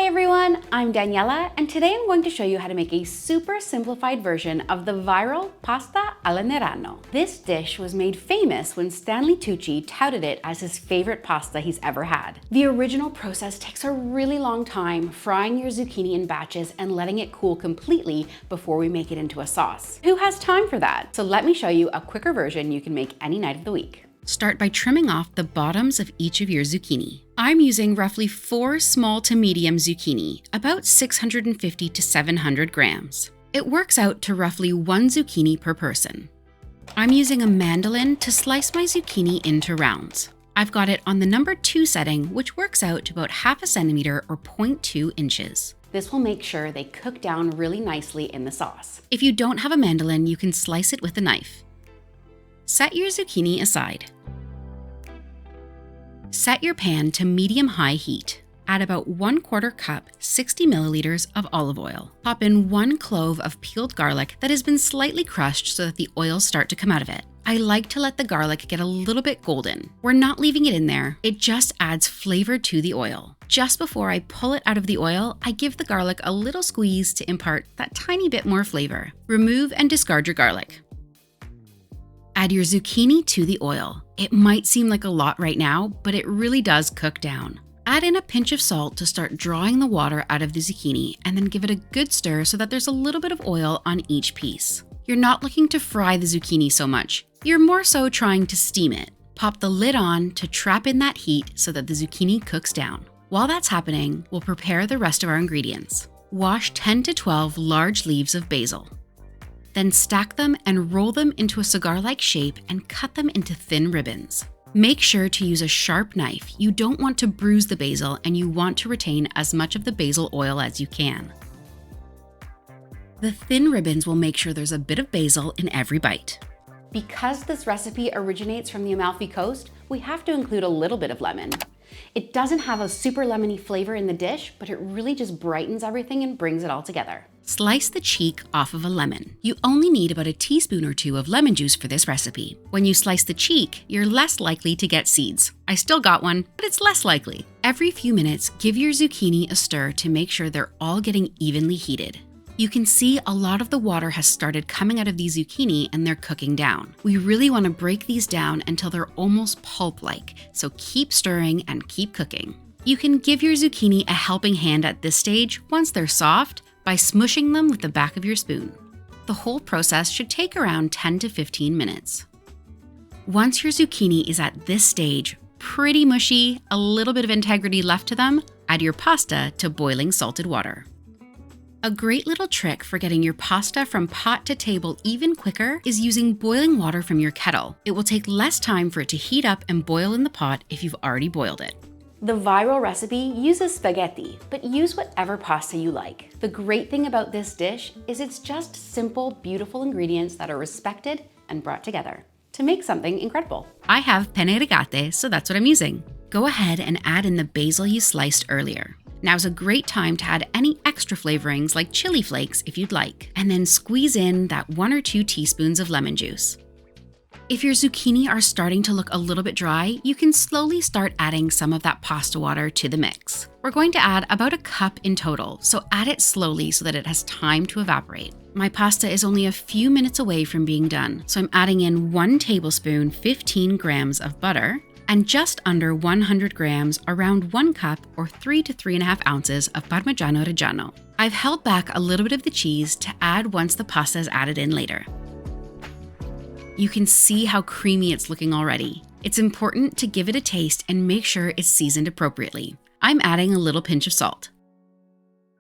Hi everyone, I'm Daniela, and today I'm going to show you how to make a super simplified version of the viral pasta alla Nerano. This dish was made famous when Stanley Tucci touted it as his favorite pasta he's ever had. The original process takes a really long time, frying your zucchini in batches and letting it cool completely before we make it into a sauce. Who has time for that? So let me show you a quicker version you can make any night of the week. Start by trimming off the bottoms of each of your zucchini. I'm using roughly 4 small to medium zucchini, about 650 to 700 grams. It works out to roughly 1 zucchini per person. I'm using a mandolin to slice my zucchini into rounds. I've got it on the number 2 setting, which works out to about half a centimeter or 0.2 inches. This will make sure they cook down really nicely in the sauce. If you don't have a mandolin, you can slice it with a knife. Set your zucchini aside. Set your pan to medium-high heat. Add about 1/4 cup, 60 milliliters of olive oil. Pop in 1 clove of peeled garlic that has been slightly crushed so that the oils start to come out of it. I like to let the garlic get a little bit golden. We're not leaving it in there, it just adds flavor to the oil. Just before I pull it out of the oil, I give the garlic a little squeeze to impart that tiny bit more flavor. Remove and discard your garlic. Add your zucchini to the oil. It might seem like a lot right now, but it really does cook down. Add in a pinch of salt to start drawing the water out of the zucchini, and then give it a good stir so that there's a little bit of oil on each piece. You're not looking to fry the zucchini so much. You're more so trying to steam it. Pop the lid on to trap in that heat so that the zucchini cooks down. While that's happening, we'll prepare the rest of our ingredients. Wash 10 to 12 large leaves of basil. Then stack them and roll them into a cigar-like shape and cut them into thin ribbons. Make sure to use a sharp knife. You don't want to bruise the basil, and you want to retain as much of the basil oil as you can. The thin ribbons will make sure there's a bit of basil in every bite. Because this recipe originates from the Amalfi Coast, we have to include a little bit of lemon. It doesn't have a super lemony flavor in the dish, but it really just brightens everything and brings it all together. Slice the cheek off of a lemon. You only need about a teaspoon or 2 of lemon juice for this recipe. When you slice the cheek, you're less likely to get seeds. I still got one, but it's less likely. Every few minutes, give your zucchini a stir to make sure they're all getting evenly heated. You can see a lot of the water has started coming out of these zucchini and they're cooking down. We really want to break these down until they're almost pulp-like, so keep stirring and keep cooking. You can give your zucchini a helping hand at this stage once they're soft by smushing them with the back of your spoon. The whole process should take around 10 to 15 minutes. Once your zucchini is at this stage, pretty mushy, a little bit of integrity left to them, add your pasta to boiling salted water. A great little trick for getting your pasta from pot to table even quicker is using boiling water from your kettle. It will take less time for it to heat up and boil in the pot if you've already boiled it. The viral recipe uses spaghetti, but use whatever pasta you like. The great thing about this dish is it's just simple, beautiful ingredients that are respected and brought together to make something incredible. I have penne rigate, so that's what I'm using. Go ahead and add in the basil you sliced earlier. Now's a great time to add any extra flavorings like chili flakes if you'd like, and then squeeze in that 1 or 2 teaspoons of lemon juice. If your zucchini are starting to look a little bit dry, you can slowly start adding some of that pasta water to the mix. We're going to add about a cup in total, so add it slowly so that it has time to evaporate. My pasta is only a few minutes away from being done, so I'm adding in 1 tablespoon, 15 grams of butter, and just under 100 grams, around 1 cup or 3 to 3.5 ounces of parmigiano reggiano. I've held back a little bit of the cheese to add once the pasta is added in later. You can see how creamy it's looking already. It's important to give it a taste and make sure it's seasoned appropriately. I'm adding a little pinch of salt.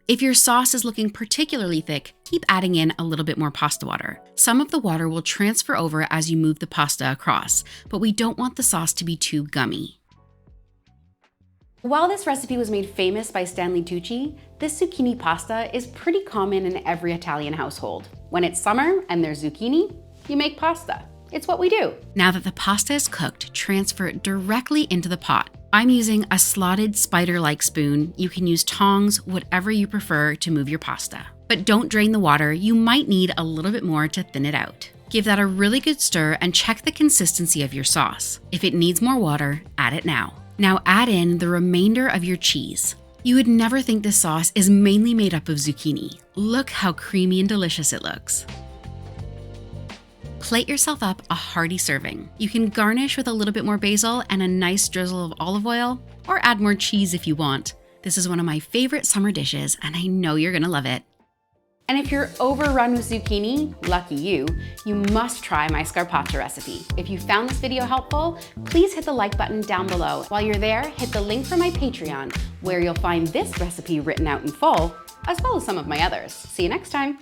If your sauce is looking particularly thick, keep adding in a little bit more pasta water. Some of the water will transfer over as you move the pasta across, but we don't want the sauce to be too gummy. While this recipe was made famous by Stanley Tucci, this zucchini pasta is pretty common in every Italian household. When it's summer and there's zucchini, you make pasta. It's what we do. Now that the pasta is cooked, transfer it directly into the pot. I'm using a slotted spider-like spoon. You can use tongs, whatever you prefer to move your pasta. But don't drain the water. You might need a little bit more to thin it out. Give that a really good stir and check the consistency of your sauce. If it needs more water, add it now. Now add in the remainder of your cheese. You would never think this sauce is mainly made up of zucchini. Look how creamy and delicious it looks. Plate yourself up a hearty serving. You can garnish with a little bit more basil and a nice drizzle of olive oil, or add more cheese if you want. This is one of my favorite summer dishes, and I know you're gonna love it. And if you're overrun with zucchini, lucky you must try my scarpaccia recipe. If you found this video helpful, please hit the like button down below. While you're there, hit the link for my Patreon, where you'll find this recipe written out in full, as well as some of my others. See you next time.